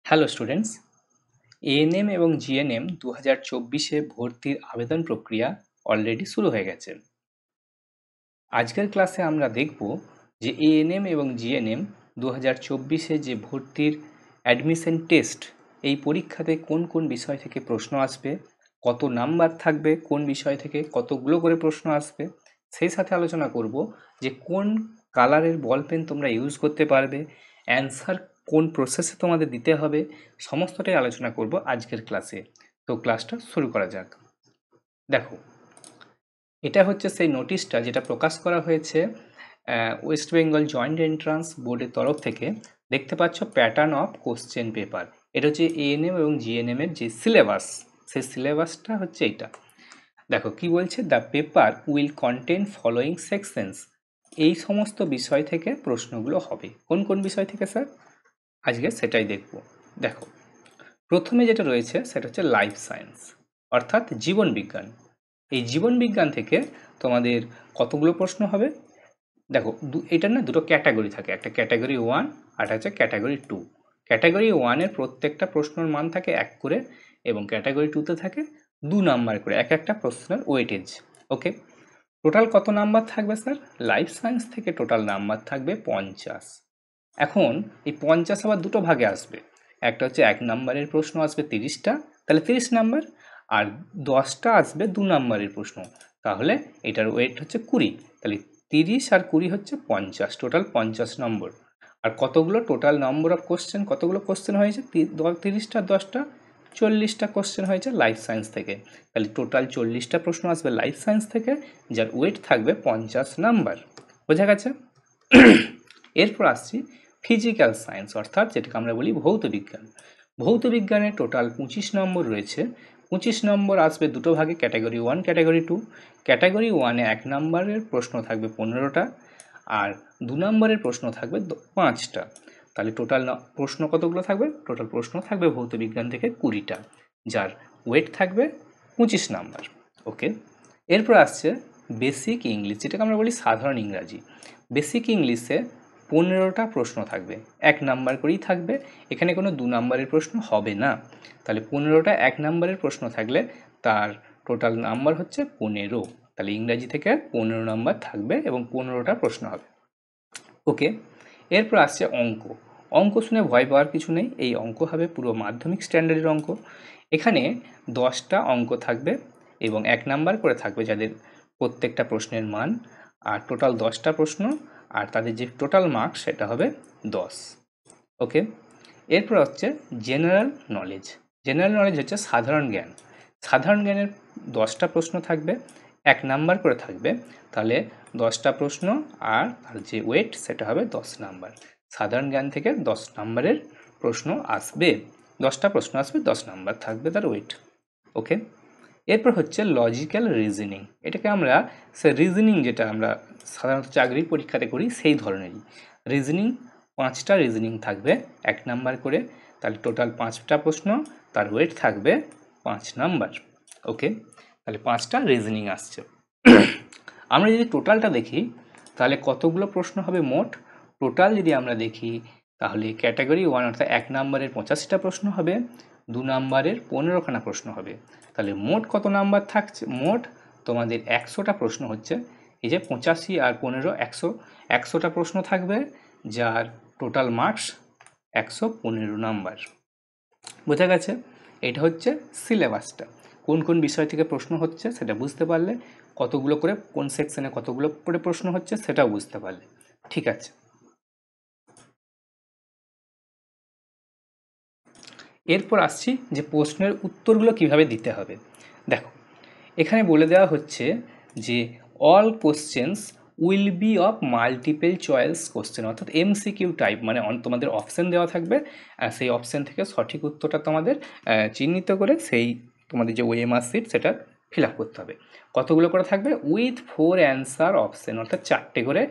Hello students, ANM এবং GNM 2024-এ ভর্তির আবেদন প্রক্রিয়া অলরেডি শুরু হয়ে গেছে। আজকের ক্লাসে আমরা দেখব যে এএনএম এবং জিএনএম 2024-এ যে ভর্তির অ্যাডমিশন টেস্ট, এই পরীক্ষাতে কোন কোন বিষয় থেকে প্রশ্ন আসবে, কত নাম্বার থাকবে, কোন বিষয় থেকে কতগুলো করে প্রশ্ন আসবে, সেই সাথে আলোচনা করব যে কোন কালারের বল পেন তোমরা ইউজ করতে পারবে, অ্যান্সার কোন প্রসেসে তোমাদের দিতে হবে, সমস্তটাই আলোচনা করব আজকের ক্লাসে। তো ক্লাসটা শুরু করা যাক। দেখো, এটা হচ্ছে সেই নোটিশটা যেটা প্রকাশ করা হয়েছে ওয়েস্ট বেঙ্গল জয়েন্ট এন্ট্রান্স বোর্ডের তরফ থেকে। দেখতে পাচ্ছ প্যাটার্ন অফ কোশ্চেন পেপার। এটা হচ্ছে এএনএম এবং জিএনএম এর যে সিলেবাস, সেই সিলেবাসটা হচ্ছে এইটা। দেখো কি বলছে, the paper will contain following sections. এই সমস্ত বিষয় থেকে প্রশ্নগুলো হবে। কোন কোন বিষয় থেকে স্যার? আজকে সেটাই দেখব। দেখো, প্রথমে যেটা রয়েছে সেটা হচ্ছে লাইফ সায়েন্স, অর্থাৎ জীবন বিজ্ঞান। এই জীবন বিজ্ঞান থেকে তোমাদের কতগুলো প্রশ্ন হবে? দেখো, এটার না দুটো ক্যাটাগরি থাকে, একটা ক্যাটাগরি 1 আর একটা হচ্ছে ক্যাটাগরি 2। ক্যাটাগরি 1-এর প্রত্যেকটা প্রশ্নের মান থাকে 1 করে, এবং ক্যাটাগরি 2-তে থাকে 2 নাম্বার করে, এক একটা প্রশ্নের ওয়েটেজ। ওকে, টোটাল কত নাম্বার থাকবে স্যার? লাইফ সায়েন্স থেকে টোটাল নাম্বার থাকবে 50। এখন এই 50 আবার দুটো ভাগে আসবে। একটা হচ্ছে 1 নাম্বারের প্রশ্ন আসবে 30টা, তাহলে 30 নাম্বার, আর 10টা আসবে 2 নাম্বারের প্রশ্ন, তাহলে এটার ওয়েট হচ্ছে 20। তাহলে 30 আর 20 হচ্ছে 50, টোটাল 50 নম্বর। আর কতগুলো টোটাল নম্বর অফ কোশ্চেন, কতগুলো কোশ্চেন হয়েছে? 30টা 10টা 40টা কোশ্চেন হয়েছে লাইফ সায়েন্স থেকে। তাহলে টোটাল 40টা প্রশ্ন আসবে লাইফ সায়েন্স থেকে, যার ওয়েট থাকবে 50 নাম্বার। বোঝা গেছে? এরপর আসছি ফিজিক্যাল সায়েন্স, অর্থাৎ যেটাকে আমরা বলি ভৌত বিজ্ঞান। ভৌত বিজ্ঞানে টোটাল 25 নম্বর রয়েছে। 25 নম্বর আসবে দুটো ভাগে, ক্যাটাগরি 1 ক্যাটাগরি 2। ক্যাটাগরি 1-এ 1 নম্বরের প্রশ্ন থাকবে 15টা, আর 2 নম্বরের প্রশ্ন থাকবে 5টা। তাহলে টোটাল প্রশ্ন কতগুলো থাকবে? টোটাল প্রশ্ন থাকবে ভৌত বিজ্ঞান থেকে 20টা, যার ওয়েট থাকবে 25 নাম্বার। ওকে, এরপর আসছে বেসিক ইংলিশ, যেটাকে আমরা বলি সাধারণ ইংরাজি। বেসিক ইংলিশে 15টা প্রশ্ন থাকবে, 1 নাম্বার করেই থাকবে, এখানে কোনো 2 নাম্বারের প্রশ্ন হবে না। তাহলে 15টা 1 নাম্বারের প্রশ্ন থাকলে তার টোটাল নাম্বার হচ্ছে 15। তাহলে ইংরাজি থেকে 15 নাম্বার থাকবে এবং 15টা প্রশ্ন হবে। ওকে, এরপর আসছে অঙ্ক। অঙ্ক শুনে ভয় পাওয়ার কিছু নেই, এই অঙ্ক হবে পুরো মাধ্যমিক স্ট্যান্ডার্ডের অঙ্ক। এখানে 10টা অঙ্ক থাকবে এবং 1 নাম্বার করে থাকবে, যাদের প্রত্যেকটা প্রশ্নের মান, আর টোটাল 10টা প্রশ্ন, আর তাদের যে টোটাল মার্কস সেটা হবে 10। ওকে, এরপর হচ্ছে জেনারেল নলেজ। জেনারেল নলেজ হচ্ছে সাধারণ জ্ঞান। সাধারণ জ্ঞানের 10টা প্রশ্ন থাকবে, 1 নাম্বার করে থাকবে, তাহলে 10টা প্রশ্ন আর তার যে ওয়েট সেটা হবে 10 নাম্বার। সাধারণ জ্ঞান থেকে 10 নাম্বারের প্রশ্ন আসবে, 10টা প্রশ্ন আসবে, 10 নাম্বার থাকবে তার ওয়েট। ওকে, এরপর হচ্ছে লজিক্যাল রিজনিং। এটাকে আমরা রিজনিং, যেটা আমরা সাধারণত চাকরির পরীক্ষাতে করি সেই ধরনেরই রিজনিং। 5টা রিজনিং থাকবে 1 নাম্বার করে, তাহলে টোটাল 5টা প্রশ্ন, তার ওয়েট থাকবে 5 নাম্বার। ওকে, তাহলে 5টা রিজনিং আসছে। আমরা যদি টোটালটা দেখি তাহলে কতগুলো প্রশ্ন হবে মোট? টোটাল যদি আমরা দেখি তাহলে ক্যাটাগরি 1 অর্থাৎ 1 নাম্বারের 85টা প্রশ্ন হবে, 2 নাম্বারের 15খানা প্রশ্ন হবে। তাহলে মোট কত নাম্বার থাকছে? মোট তোমাদের 100টা প্রশ্ন হচ্ছে। এই যে 85 আর 15, 100টা প্রশ্ন থাকবে, যার টোটাল মার্কস 115 নাম্বার। বোঝা গেছে? এটা হচ্ছে সিলেবাসটা। কোন কোন বিষয় থেকে প্রশ্ন হচ্ছে সেটা বুঝতে পারলে, কতগুলো করে কোন সেকশনে কতগুলো করে প্রশ্ন হচ্ছে সেটাও বুঝতে পারলে। ঠিক আছে, এরপর আসছি যে প্রশ্নের উত্তরগুলো কিভাবে দিতে হবে। দেখো, এখানে বলে দেওয়া হচ্ছে যে all questions will be of multiple choice question, অর্থাৎ এমসিকিউ টাইপ, মানে তোমাদের অপশান দেওয়া থাকবে, সেই অপশান থেকে সঠিক উত্তরটা তোমাদের চিহ্নিত করে সেই তোমাদের যে ওএমআর শিট সেটা ফিল আপ করতে হবে। কতগুলো করে থাকবে? উইথ 4 অ্যান্সার অপশান, অর্থাৎ 4টে করে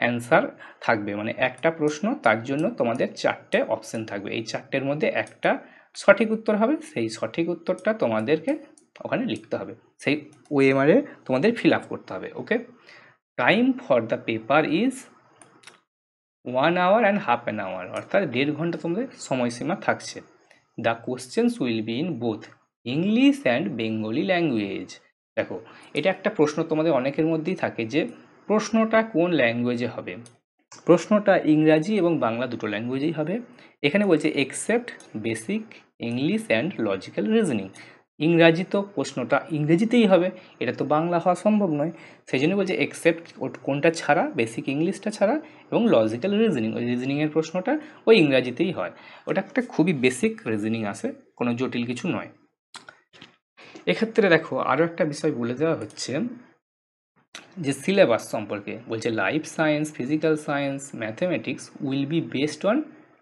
অ্যান্সার থাকবে, মানে একটা প্রশ্ন তার জন্য তোমাদের 4টে অপশান থাকবে। এই 4টের মধ্যে একটা সঠিক উত্তর হবে, সেই সঠিক উত্তরটা তোমাদেরকে ওখানে লিখতে হবে, সেই ওএমআরে তোমাদের ফিল আপ করতে হবে। Okay, time for the paper is 1 hour and half an hour, অর্থাৎ 1.5 ঘন্টা তোমাদের সময়সীমা থাকছে। The questions will be in both English and Bengali language. দেখো, এটা একটা প্রশ্ন তোমাদের অনেকের মধ্যেই থাকে যে প্রশ্নটা কোন ল্যাঙ্গুয়েজে হবে। প্রশ্নটা ইংরাজি এবং বাংলা দুটো ল্যাঙ্গুয়েজেই হবে। এখানে বলছে except basic English and logical reasoning. ইংরাজি তো প্রশ্নটা ইংরেজিতেই হবে, এটা তো বাংলা হওয়া সম্ভব নয়। সেই জন্য বলছে এক্সেপ্ট কোনটা ছাড়া, বেসিক ইংলিশটা ছাড়া, এবং লজিক্যাল রিজনিং, ওই রিজনিংয়ের প্রশ্নটা ওই ইংরাজিতেই হয়। ওটা একটা খুবই বেসিক রিজনিং আসে, কোনো জটিল কিছু নয়। এক্ষেত্রে দেখো আরও একটা বিষয় বলে দেওয়া হচ্ছে যে সিলেবাস সম্পর্কে বলছে life science, physical science, mathematics will be based on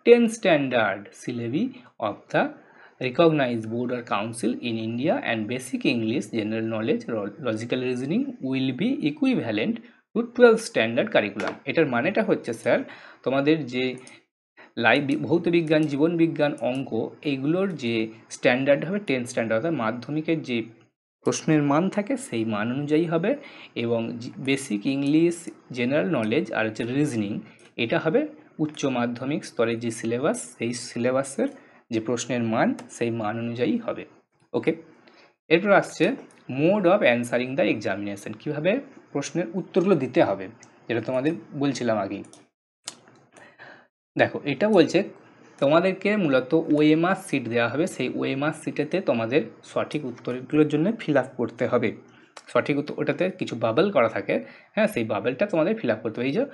10 standard syllabi of the recognized board or council in India, and basic English, general knowledge, logical reasoning will be equivalent to 12 standard curriculum. এটার মানেটা হচ্ছে sir, তোমাদের যে ভৌত বিজ্ঞান, জীবন বিজ্ঞান, অঙ্ক, এইগুলোর যে স্ট্যান্ডার্ড হবে 10 স্ট্যান্ডার্ড, অর্থাৎ মাধ্যমিকের যে প্রশ্নের মান থাকে সেই মান অনুযায়ী হবে। এবং বেসিক ইংলিশ, জেনারেল নলেজ আর হচ্ছে রিজনিং, এটা হবে উচ্চ মাধ্যমিক স্তরের যে সিলেবাস, সেই সিলেবাসের যে প্রশ্নের মান সেই মান অনুযায়ী হবে। ওকে, এরপর আসছে mode of answering the examination, কীভাবে প্রশ্নের উত্তরগুলো দিতে হবে, যেটা তোমাদের বলছিলাম আগেই। দেখো, এটা বলছে তোমাদেরকে মূলত ওএমআর শিট দেওয়া হবে, সেই ওএমআর শিটেতে তোমাদের সঠিক উত্তরগুলোর জন্য ফিল আপ করতে হবে। সঠিক উত্তর, ওটাতে কিছু বাবল করা থাকে, হ্যাঁ, সেই বাবলটা তোমাদের ফিল আপ করতে হবে। এই যে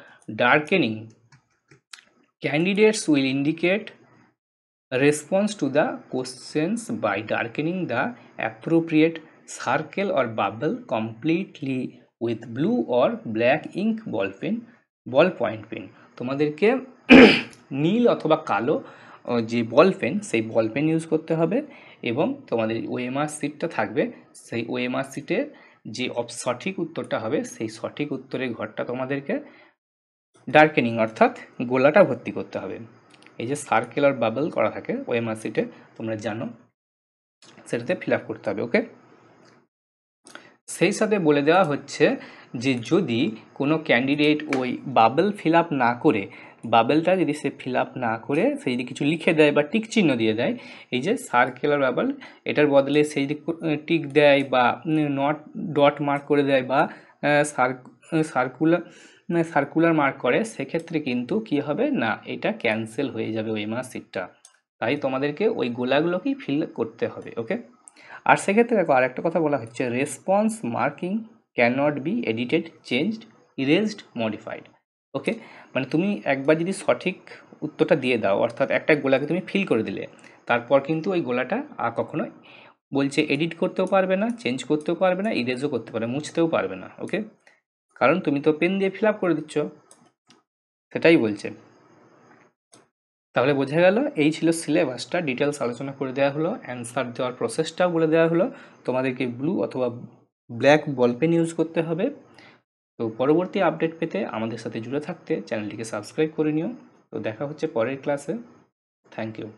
darkening, candidates will indicate response to the questions by darkening the appropriate circle or bubble completely with blue or black ink ball point pen. তোমাদেরকে নীল অথবা কালো যে বল পেন, সেই বল পেন ইউজ করতে হবে। এবং তোমাদের ওএমআর শিটটা থাকবে, সেই ওএমআর শিটে যে সঠিক উত্তরটা হবে সেই সঠিক উত্তরের ঘরটা তোমাদেরকে ডার্কেনিং অর্থাৎ গোলাটা ভর্তি করতে হবে। এই যে সার্কেল আর বাবল করা থাকে ওএমআর শিটে, তোমরা জানো, সেটাতে ফিল আপ করতে হবে। ওকে, সেই সাথে বলে দেওয়া হচ্ছে যে যদি কোনো ক্যান্ডিডেট ওই বাবল ফিল আপ না করে, বাবলটা যদি সে ফিল আপ না করে সে যদি কিছু লিখে দেয় বা টিক চিহ্ন দিয়ে দেয়, এই যে সার্কেল আর বাবল, এটার বদলে সে যদি টিক দেয় বা নট ডট মার্ক করে দেয় বা সার্কুলার মার্ক করে, সেক্ষেত্রে কিন্তু কি হবে না, এটা ক্যান্সেল হয়ে যাবে ওই মার্কশিটটা। তাই তোমাদেরকে ওই গোলাগুলোকেই ফিল করতে হবে। ওকে, আর সেক্ষেত্রে দেখো আরেকটা কথা বলা হচ্ছে, response marking can not be edited, changed, erased, modified. Okay, মানে তুমি একবার যদি সঠিক উত্তরটা দিয়ে দাও, অর্থাৎ একটা গোলাকে তুমি ফিল করে দিলে, তারপর কিন্তু ওই গোলাটা আর কখনো বলছে এডিট করতেও পারবে না, চেঞ্জ করতেও পারবে না, ইরেজও করতে পারবে, মুছতেও পারবে না। ওকে, কারণ তুমি তো পেন দিয়ে ফিল আপ করে দিচ্ছ, সেটাই বলছে। তাহলে বোঝা গেল, এই ছিল সিলেবাসটা, ডিটেলস আলোচনা করে দেওয়া হলো, অ্যান্সার দেওয়ার প্রসেসটাও বলে দেওয়া হলো। তোমাদেরকে ব্লু অথবা ব্ল্যাক বল পেন ইউজ করতে হবে। তো পরবর্তী আপডেট পেতে আমাদের সাথে জুড়ে থাকতে চ্যানেলটিকে সাবস্ক্রাইব করে নিও। তো দেখা হচ্ছে পরের ক্লাসে। Thank you.